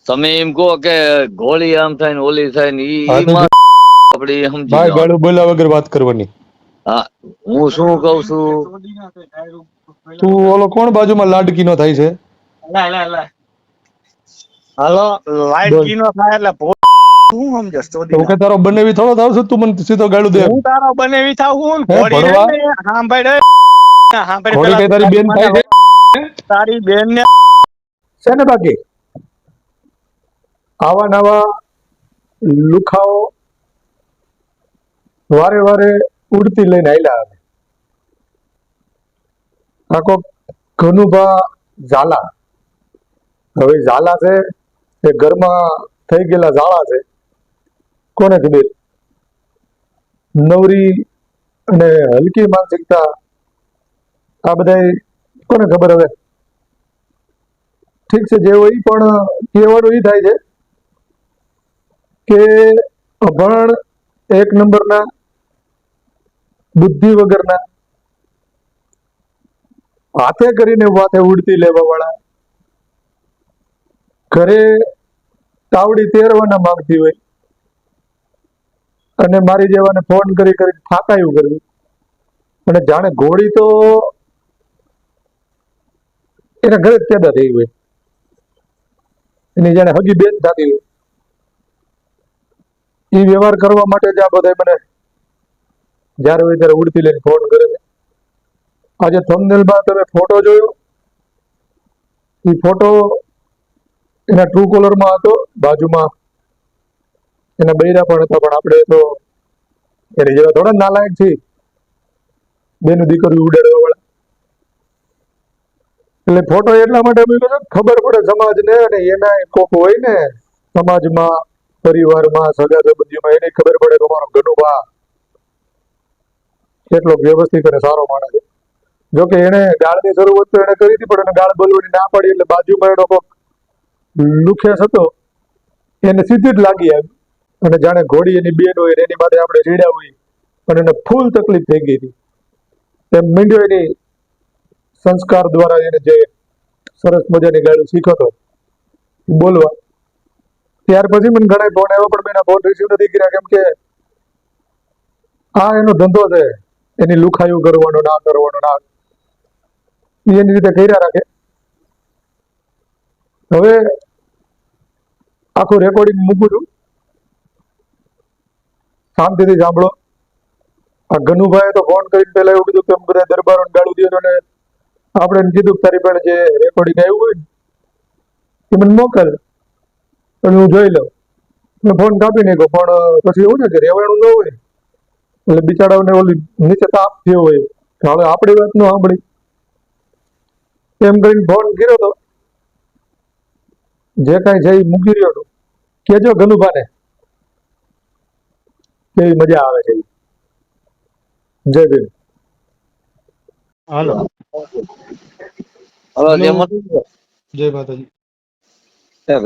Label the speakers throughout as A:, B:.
A: તમે એમ કહો કે ગોળી આમ થાય ને ઓલી થાય ને
B: હા
A: ઈ
B: તો
A: માં આપણે ઈ સમજી
B: ભાઈ
A: જવાનું.
B: ગાળું બોલ્યા વગર વાત કરવાની.
A: હા, હું શું કઉ છું,
B: તું ઓલો કોણ બાજુમાં લાડકી નો થાય છે?
C: હાલો લાઈટ
B: બોલ.
C: કી નો થાય એટલે હું સમજસ
B: તો
C: ચોદીના
B: કે તારો બનેવી થોડો થાવ છે, તું મને સીધો ગાળું દે એમ?
C: હું તારો બનેવી થાવ હું
B: હે
C: ઘોડી રહી
B: ભડવા?
C: ને સાંભળ સાંભળ
B: ઘોડી
C: પેલા
B: કઈ
C: તું
B: તારી
C: તારી
B: બેન
C: માને
B: થાય છે?
C: તારી બેન ને
B: છે ને બાકી આવા નવા લુખાઓ વારે વારે ઉડતી લઈને આયલા આવે. આખો ઘનુભા ઝાલા. હવે ઝાલા છે એ ઘરમાં થઈ ગયેલા ઝાલા છે, કોને ખબર? નવરી અને હલકી માનસિકતા આ બધા કોને ખબર? હવે ઠીક છે, જે હોય પણ કહેવાનું એ થાય છે કે અભણ એક નંબરના બુદ્ધિ વગરના હાથે કરીને વાતે ઉડતી લેવા વાળા ઘરે તાવડી તેરવાના માંગતી હોય અને મારી જેવાને ફોન કરી કરી થાકાયું કરવી, અને જાણે ઘોડી તો એના ઘરે જ પેદા થઈ હોય, એની જાણે હગી બેન થતી હોય. એ વ્યવહાર કરવા માટે જ આ બધા મને જ્યારે હોય ત્યારે ઉડતી લઈને ફોન કરે છે. આજે થંબનેલમાં તમે ફોટો જોયો, એ ફોટો એના ટ્રુ કોલરમાં હતો, બાજુમાં એના બૈરા પણ હતા, પણ આપણે તો એની જેવા થોડા નાલાયક છીએ બેનું દીકરી ઉડાડવા વાળા. એટલે ફોટો એટલા માટે મૂક્યો છે ખબર પડે સમાજને, અને એના કોક હોય ને સમાજમાં, પરિવારમાં, સગા સંબંધીમાં, એને ખબર પડે કે અમારો ગનુભા કેટલો વ્યવસ્થિત અને સારો માણસ છે. જોકે એને ગાળની શરૂઆત તો એને કરી હતી, પણ એને ગાળ બોલવાની ના પાડી એટલે બાજુમાં એનો કોક લુખ્યાસ હતો એને સીધી જ લાગી આવી, અને જાણે ઘોડી એની બેન હોય એની માટે આપણે ચીડ્યા હોય, પણ એને ફૂલ તકલીફ થઈ ગઈ હતી. એમ મીંડ્યો એની સંસ્કાર દ્વારા એને જે સરસ મજાની ગાળું શીખતો બોલવા. ત્યાર પછી મને ઘણા ફોન આવ્યો, પણ મેં એના ફોન રિસીવ નથી કર્યા, કેમ કે આ એનો ધંધો છે, એની લુખાયું કરવાનો, ના કરવાનો, ના એની રીતે કર્યા રાખે. હવે આખું રેકોર્ડિંગ મૂકું છું, શાંતિથી સાંભળો. આ ગનુભાઈએ તો ફોન કરીને પેલા એવું કીધું કે બધા દરબારોને ગાળું દીધો, અને આપણે એને કીધું તારી પાસે જે રેકોર્ડિંગ આવ્યું હોય ને એ મને મોકલ, અને હું જોઈ લઉં. મેં ફોન કાપી નાખ્યો, પણ પછી એવું છે કે રહેવાનું ન હોય એટલે બિચારાઓને ઓલી નીચે તાપ થયો હોય કે હવે આપણી વાત ન સાંભળી, એમ કરીને ફોન કર્યો તો જે કાંઈ છે એ મૂકી રહ્યો હતો. કેજો ગનુભાને કેવી મજા આવે છે. જય ભીમ.
C: હાલો
A: હવે
B: હેલો,
A: જેમ હતું
B: જય માતાજી.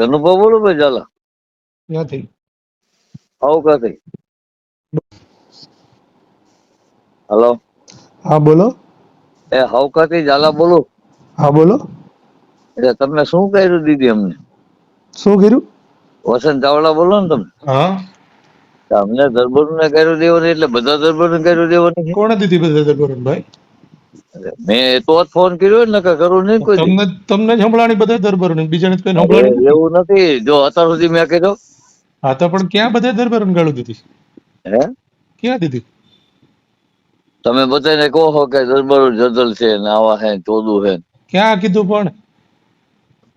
A: ગનુભા બોલો ભાઈ ઝાલા,
B: ક્યાંથી?
A: આવું કાથી? હલો,
B: હા બોલો.
A: એ હવકાથી ઝાલા બોલું.
B: હા બોલો.
A: એટલે તમને શું કર્યું દીધી અમને?
B: શું કર્યું?
A: વસંત ચાવડા બોલો ને તમે.
B: હા,
A: અમને દરબાર ને કર્યું દેવાનું એટલે બધા દરબાર ને કર્યું દેવાનું છે.
B: કોણે દીધી બધા દરબારોને ભાઈ?
A: મેં તો જ ફોન કર્યો ને, નકર કરું નહીં કોઈ દી.
B: તમને જ સંભળાણી બધા દરબારોને, બીજાને કઈ
A: અરે
B: સંભળાણી નથી.
A: એવું નથી, જો અત્યાર સુધી મેં કીધું.
B: હા તો પણ ક્યાં બધા દરબારોને ગાળું દીધી?
A: હે,
B: ક્યાં દીધી?
A: તમે બધાને કહો છો કે દરબાર જદલ છે ને આવા હે ચોદું હે.
B: ક્યાં કીધું પણ?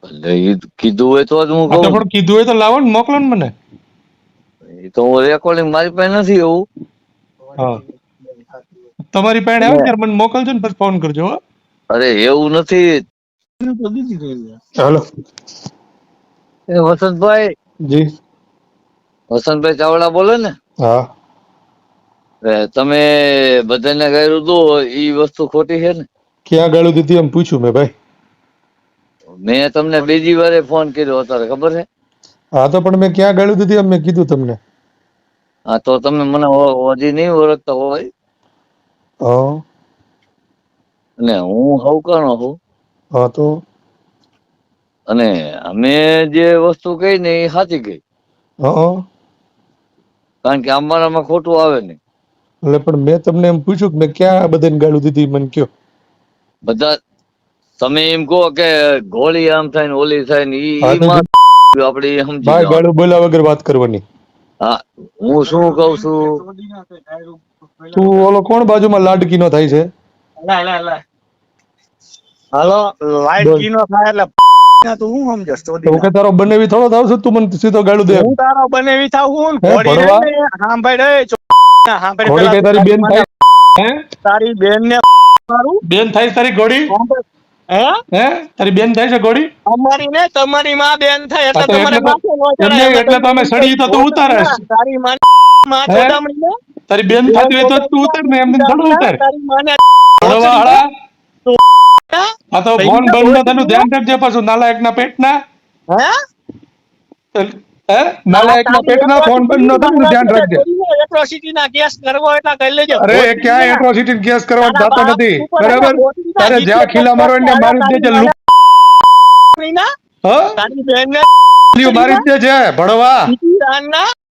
A: એટલે ઈ કીધું હોય તો જ હું
B: હા તો
A: કહું.
B: પણ કીધું હોય તો લાવો ને, મોકલો ને મને.
A: એ તો હું રેકોર્ડિંગ મારી પાસે નથી એવું.
B: હા, તમારી પાસે આવે
A: અને
B: ને ત્યારે મને મોકલજો ને, પછી ફોન કરજો. હો.
A: અરે એવું નથી.
B: હાલો.
A: એ વસંતભાઈ,
B: જી.
A: વસંતભાઈ ચાવડા બોલે ને.
B: હા.
A: તમે બધાને કર્યું હતું એ વસ્તુ ખોટી છે ને?
B: ક્યાં ગાળું દીધી એમ પૂછ્યું મેં ભાઈ.
A: મેં તમને બીજી વારે ફોન કર્યો અત્યારે ખબર છે?
B: હા તો પણ મેં ક્યાં ગાળું દીધી એમ મેં કીધું તમને.
A: હા તો તમે મને હજી નહીં ઓળખતા હોય
B: હા.
A: ને હું હવકાણો છું.
B: હા તો
A: અને અમે જે વસ્તુ કહી ને એ સાચી કહી,
B: હા
A: કારણ કે અમારામાં ખોટું આવે નહીં.
B: એટલે પણ મેં તમને એમ પૂછ્યું કે મેં ક્યાં બધાને ગાળું દીધી મને કયો.
A: બધા તમે એમ કહો કે ગોળી આમ થાય ને ઓલી થાય ને
B: હા
A: ઈ
B: તો
A: માં આપણે એ સમજી
B: ભાઈ
A: જવાનું.
B: ગાળું બોલ્યા વગર વાત કરવાની.
A: હા, હું શું કઉ છું,
B: તું ઓલો કોણ બાજુમાં લાડકી નો થાય છે?
C: હાલો લાઈટ
B: બોલ.
C: કી નો થાય એટલે ના તું શું સમજસ
B: તો કે તારો બનેવી થોડો થાવશે તું મને સીધો ગાળું દે એમ.
C: હું તારો બનેવી થાઉં
B: હે,
C: ઘોડી
B: ભણવા?
C: રે સાંભળ સાંભળ
B: ઘોડી
C: પેલા
B: કઈ તારી બેન થાય? હે?
C: તારી બેન ને મારું
B: બેન થાય છે તારી ઘોડી?
C: સાંભળ. હે
B: હે તારી બેન થાય છે ઘોડી?
C: અમારી ને તમારી માં બેન થાય
B: હા
C: એટલે
B: તો
C: તમારે
B: એટલે તો
C: માથે નો
B: એમ
C: ચડાય.
B: નહીં, એટલે તો અમે સળી તો તું ઉતારે છે.
C: તારી માં
B: હે?
C: ચોડામણી ને
B: તારી બેન થતી હોય તો તું ઉતાર ને એમને થોડું ઉતાર.
C: તારી માને
B: ભણવા હાળા
C: હે
B: આ તો ફોન બંધ નો તેનું ધ્યાન રાખજે પાછું નાલાયકના પેટના. હે નાલાયકના પેટના ફોન બંધ નો તેનું ધ્યાન રાખજે.
C: એટ્રોસિટી ના કેસ કરવો એટલા કરી લેજો.
B: અરે ક્યાં એટ્રોસિટી કેસ કરવા
C: તારા
B: જાતો
C: બાપ
B: નથી,
C: ઉપર
B: બરાબર?
C: ગોઠવી
B: તારે
C: નાખી
B: જ્યાં
C: છે.
B: ખીલા મારવા ને મારી જ દેજે.
C: ના
B: હા
C: તારી બેન ને
B: મારી જ દેજે ભણવા.
C: ના